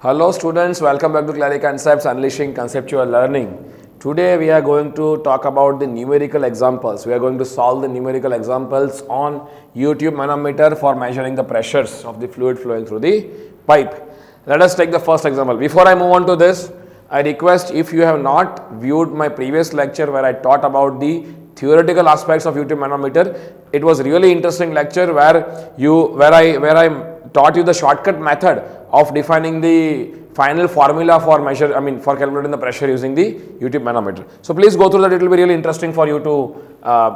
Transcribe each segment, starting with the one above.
Hello students, welcome back to CLARI Concepts, Unleashing Conceptual Learning. Today we are going to talk about the numerical examples. We are going to solve the numerical examples on U Tube Manometer for measuring the pressures of the fluid flowing through the pipe. Let us take the first example. Before I move on to this, I request if you have not viewed my previous lecture where I taught about the theoretical aspects of U Tube Manometer. It was really interesting lecture where I taught you the shortcut method of defining the final formula for for calculating the pressure using the U Tube manometer. So please go through that. It will be really interesting for you to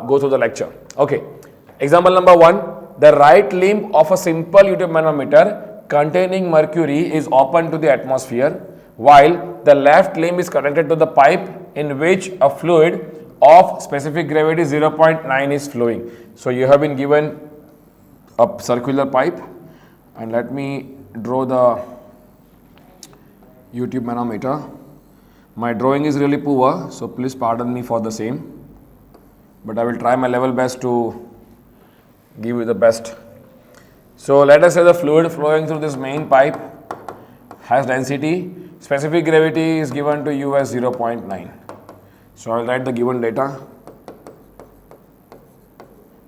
go through the lecture. Okay. Example number 1. The right limb of a simple U Tube manometer containing mercury is open to the atmosphere, while the left limb is connected to the pipe in which a fluid of specific gravity 0.9 is flowing. So you have been given a circular pipe, and let me draw the U Tube manometer. My drawing is really poor, so please pardon me for the same, but I will try my level best to give you the best. So let us say the fluid flowing through this main pipe has density, specific gravity is given to U as 0.9. So I will write the given data.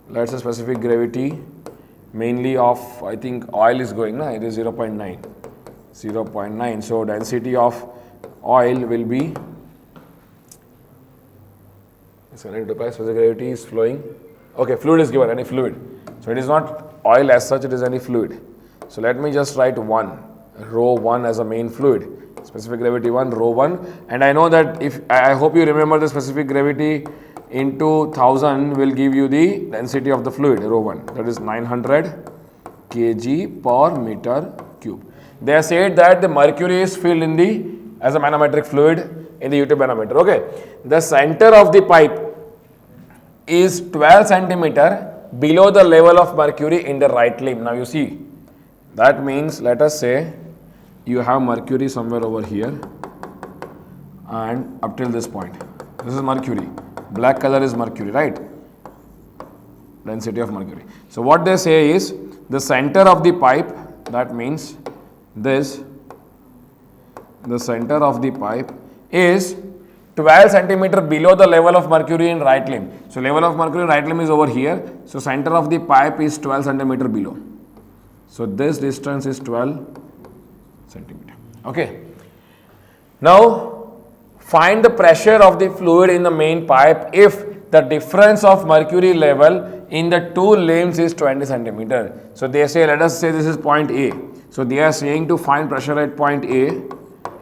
Let's say specific gravity mainly of, I think oil is going, it is 0.9. 0.9. So density of oil will be, specific gravity is flowing. Okay, fluid is given, any fluid. So it is not oil as such, it is any fluid. So let me just write 1, rho 1 as a main fluid. Specific gravity 1, rho 1. And I know that if, I hope you remember the specific gravity into 1000 will give you the density of the fluid, rho 1. That is 900 kg per meter cube. They have said that the mercury is filled in the, as a manometric fluid in the U Tube manometer. Okay. The center of the pipe is 12 centimeter below the level of mercury in the right limb. Now you see, that means let us say you have mercury somewhere over here and up till this point. This is mercury. Black color is mercury, right? Density of mercury. So what they say is the center of the pipe, that means this, the center of the pipe is 12 centimeter below the level of mercury in right limb. So level of mercury in right limb is over here. So center of the pipe is 12 centimeter below. So this distance is 12 centimeter. Okay. Now find the pressure of the fluid in the main pipe if the difference of mercury level in the two limbs is 20 centimeter. So they say, let us say this is point A. So they are saying to find pressure at point A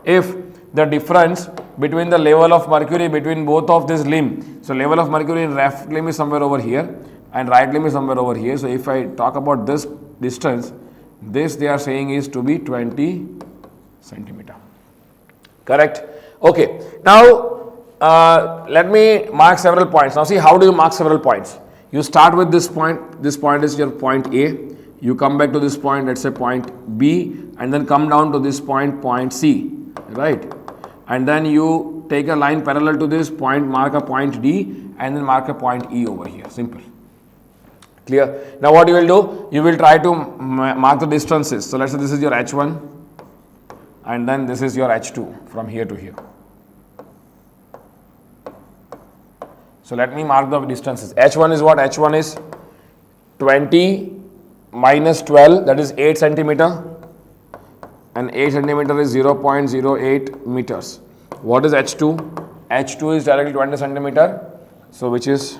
if the difference between the level of mercury between both of this limb. So level of mercury in left limb is somewhere over here and right limb is somewhere over here. So if I talk about this distance, this they are saying is to be 20 centimeter. Correct? Okay. Now let me mark several points. Now see, how do you mark several points? You start with this point. This point is your point A. You come back to this point, let's say point B, and then come down to this point, point C, right? And then you take a line parallel to this point, mark a point D, and then mark a point E over here. Simple. Clear? Now what you will do? You will try to mark the distances. So let's say this is your H1, and then this is your H2 from here to here. So let me mark the distances. H1 is what? H1 is 20 minus 12, that is 8 centimeter, and 8 centimeter is 0.08 meters. What is H2? H2 is directly 20 centimeter, so which is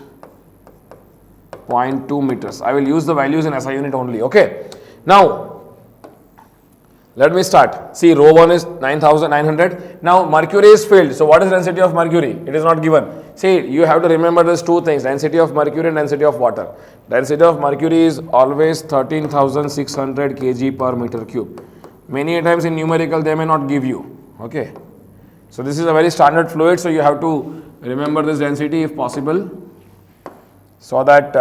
0.2 meters. I will use the values in SI unit only. Okay. Now let me start. See, rho 1 is 9,900. Now mercury is filled. So what is density of mercury? It is not given. See, you have to remember these two things, density of mercury and density of water. Density of mercury is always 13,600 kg per meter cube. Many times in numerical they may not give you. Okay. So this is a very standard fluid, so you have to remember this density if possible, so that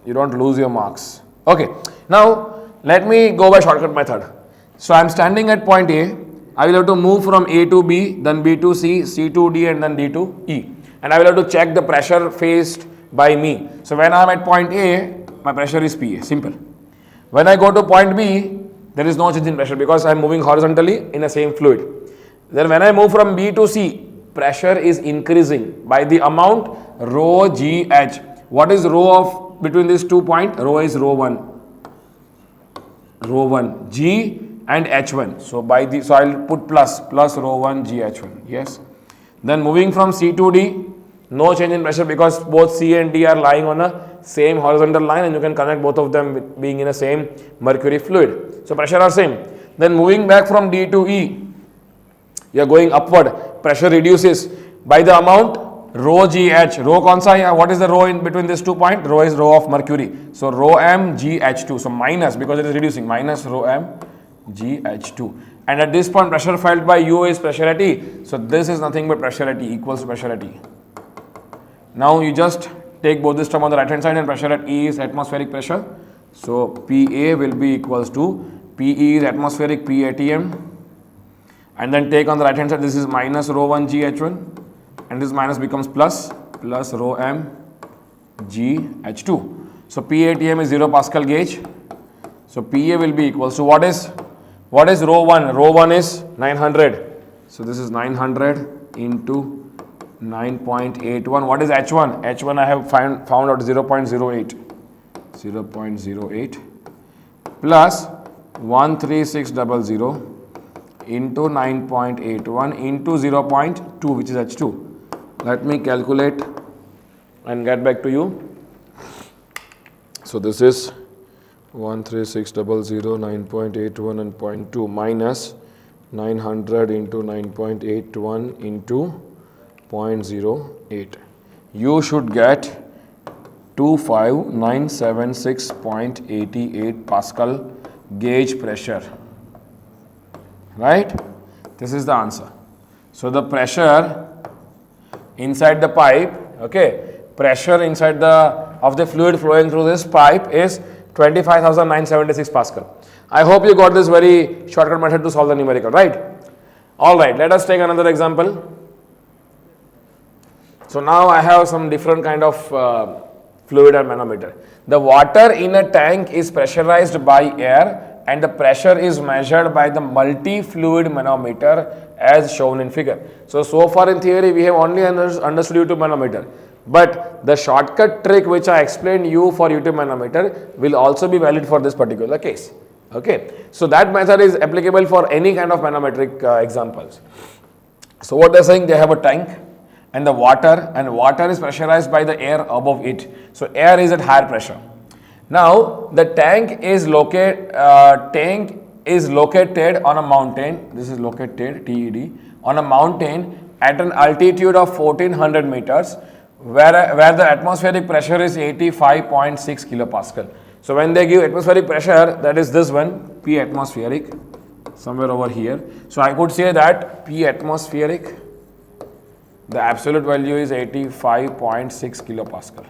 you don't lose your marks. Okay. Now let me go by shortcut method. So I am standing at point A. I will have to move from A to B, then B to C, C to D, and then D to E. And I will have to check the pressure faced by me. So when I am at point A, my pressure is PA. Simple. When I go to point B, There is no change in pressure because I am moving horizontally in the same fluid. Then when I move from B to C, pressure is increasing by the amount rho g h. What is rho of between these 2 points? Rho is rho 1 g and h1. So I'll put plus rho 1 g h1. Yes. Then moving from C to D, no change in pressure because both C and D are lying on a same horizontal line, and you can connect both of them with being in the same mercury fluid. So pressure are same. Then moving back from D to E, you are going upward. Pressure reduces by the amount rho g h. Rho kaun sa hai? What is the rho in between these 2 points? Rho is rho of mercury. So rho m g h2. So minus, because it is reducing, minus rho m g h2. And at this point, pressure felt by U is pressure at E. So this is nothing but pressure at E equals to pressure at E. Now you just take both this term on the right hand side, and pressure at E is atmospheric pressure. So PA will be equals to PE is atmospheric P ATM, and then take on the right hand side, this is minus rho 1 g h1, and this minus becomes plus rho m g h2. So P ATM is 0 Pascal gauge. So PA will be equals to what is rho 1? Rho 1 is 900. So this is 900 into 9.81. What is H1? H1 I have found out 0.08. 0.08 plus 13600 into 9.81 into 0.2, which is H2. Let me calculate and get back to you. So this is 13600, 9.81 and 0.2 minus 900 into 9.81 into 0.08. You should get 25976.88 Pascal gauge pressure. Right? This is the answer. So the pressure inside the pipe, okay, pressure inside of the fluid flowing through this pipe is 25,976 Pascal. I hope you got this very shortcut method to solve the numerical, right? Alright, let us take another example. So now I have some different kind of fluid and manometer. The water in a tank is pressurized by air, and the pressure is measured by the multi-fluid manometer as shown in figure. So far in theory we have only understood U Tube manometer, but the shortcut trick which I explained you for U Tube manometer will also be valid for this particular case. Okay, so that method is applicable for any kind of manometric examples. So what they are saying, they have a tank and water is pressurized by the air above it. So air is at higher pressure. Now the tank is located on a mountain. This is located TED on a mountain at an altitude of 1400 meters, where the atmospheric pressure is 85.6 kilopascal. So when they give atmospheric pressure, that is this one, P atmospheric, somewhere over here. So I could say that P atmospheric, the absolute value is 85.6 kilopascal.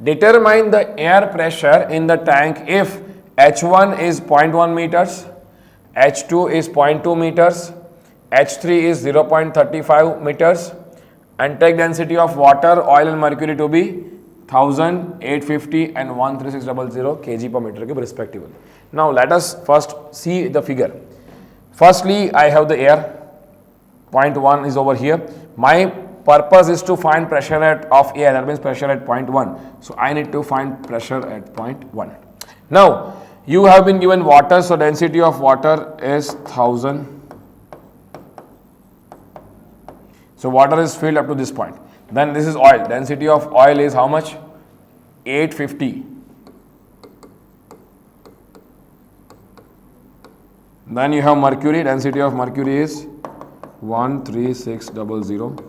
Determine the air pressure in the tank if H1 is 0.1 meters, H2 is 0.2 meters, H3 is 0.35 meters, and take density of water, oil and mercury to be 1000, 850 and 13600 kg per meter cube respectively. Now let us first see the figure. Firstly, I have the air, 0.1 is over here. My purpose is to find pressure of air, that means pressure at 0.1. So I need to find pressure at 0.1. Now you have been given water, so density of water is 1000. So water is filled up to this point. Then this is oil. Density of oil is how much? 850. Then you have mercury. Density of mercury is 13600.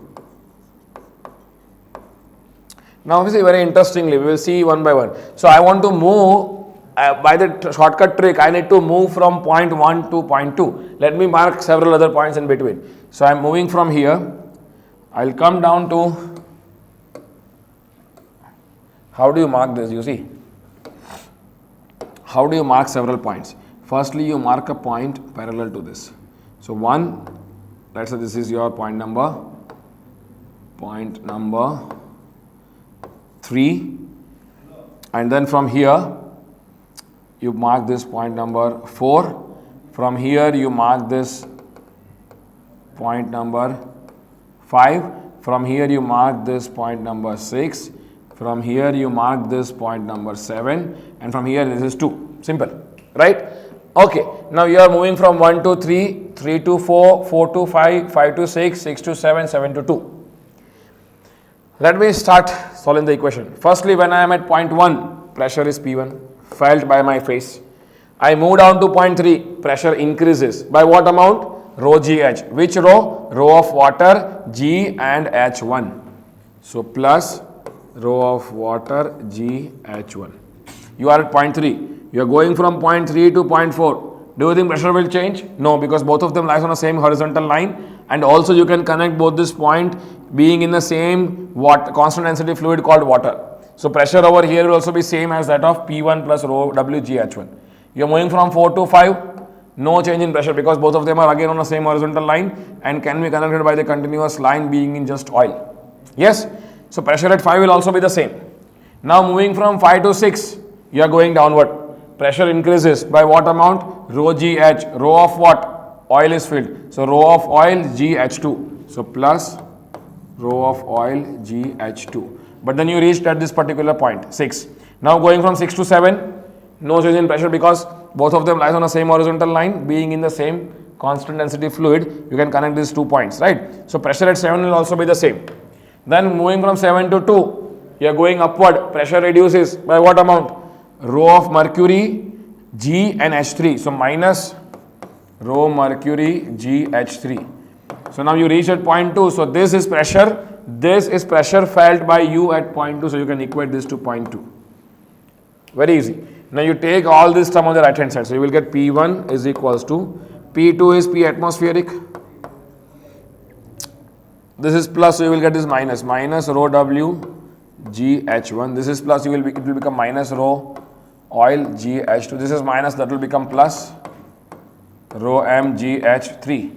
Now obviously very interestingly, we will see one by one. So I want to move by the shortcut trick. I need to move from point 1 to point 2. Let me mark several other points in between. So I am moving from here. I will come down to, how do you mark this? You see, how do you mark several points? Firstly, you mark a point parallel to this. So 1, let's say this is your point number 3, and then from here you mark this point number 4. From here you mark this point number 5. From here you mark this point number 6. From here you mark this point number 7. And from here this is 2. Simple. Right? Okay. Now you are moving from 1 to 3, 3 to 4, 4 to 5, 5 to 6, 6 to 7, 7 to 2. Let me start solving the equation. Firstly, when I am at point 1, pressure is P1, felt by my face. I move down to point 3, pressure increases. By what amount? Rho GH. Which rho? Rho of water, G and H1. So, plus rho of water, G, H1. You are at point 3. You are going from point 3 to point 4. Do you think pressure will change? No, because both of them lies on the same horizontal line. And also you can connect both this point being in the same constant density fluid called water. So pressure over here will also be same as that of P1 plus rho WGH1. You are moving from 4 to 5, no change in pressure because both of them are again on the same horizontal line and can be connected by the continuous line being in just oil. Yes? So pressure at 5 will also be the same. Now moving from 5 to 6, you are going downward. Pressure increases by what amount? Rho GH. Rho of what? Oil is filled. So rho of oil GH2. So plus rho of oil GH2. But then you reached at this particular point, 6. Now going from 6 to 7, no change in pressure because both of them lies on the same horizontal line being in the same constant density fluid. You can connect these 2 points, right? So pressure at 7 will also be the same. Then moving from 7 to 2, you are going upward. Pressure reduces by what amount? Rho of mercury G and H3. So minus rho mercury G H3. So now you reach at point 2. So this is pressure. This is pressure felt by you at point 2. So you can equate this to point 2. Very easy. Now you take all this term on the right hand side. So you will get P1 is equals to P2 is P atmospheric. This is plus, so you will get this minus rho W GH1. This is plus, it will become minus rho oil GH2. This is minus, that will become plus rho M GH3.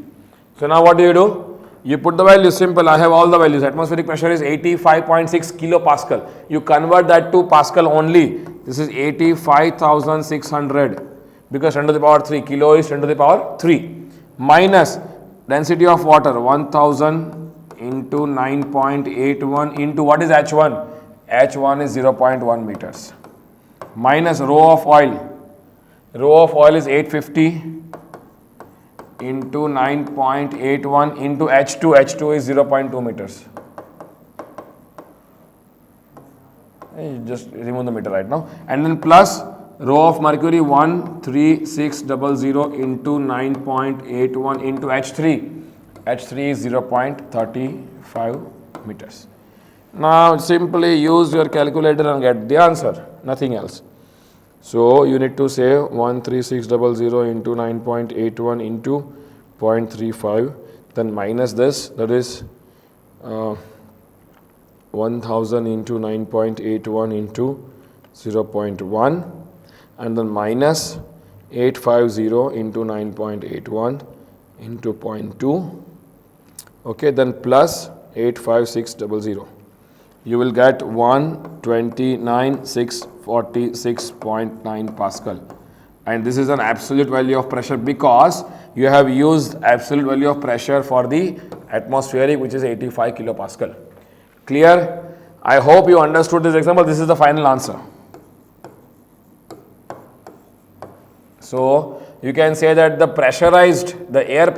So now what do? You put the values, simple. I have all the values. Atmospheric pressure is 85.6 kilopascal. You convert that to pascal only. This is 85,600 because 10 to the power 3. Kilo is 10 to the power 3. Minus density of water 1000 into 9.81 into what is H1? H1 is 0.1 meters. Minus rho of oil. Rho of oil is 850 into 9.81 into H2. H2 is 0.2 meters. Just remove the meter right now. And then plus rho of mercury 13600 into 9.81 into H3. H3 is 0.35 meters. Now simply use your calculator and get the answer. Nothing else. So you need to say 13600 into 9.81 into 0.35, then minus this, that is 1000 into 9.81 into 0.1, and then minus 850 into 9.81 into 0.2, okay, then plus 85600. You will get 129,646.9 Pascal. And this is an absolute value of pressure because you have used absolute value of pressure for the atmospheric, which is 85 kilopascal. Clear? I hope you understood this example. This is the final answer. So you can say that the air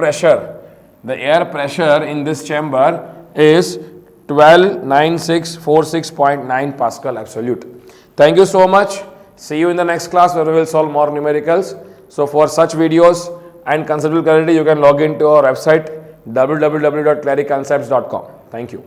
pressure in this chamber is 129646.9 Pascal absolute. Thank you so much. See you in the next class where we will solve more numericals. So for such videos and conceptual clarity, you can log into our website www.clariconcepts.com. Thank you.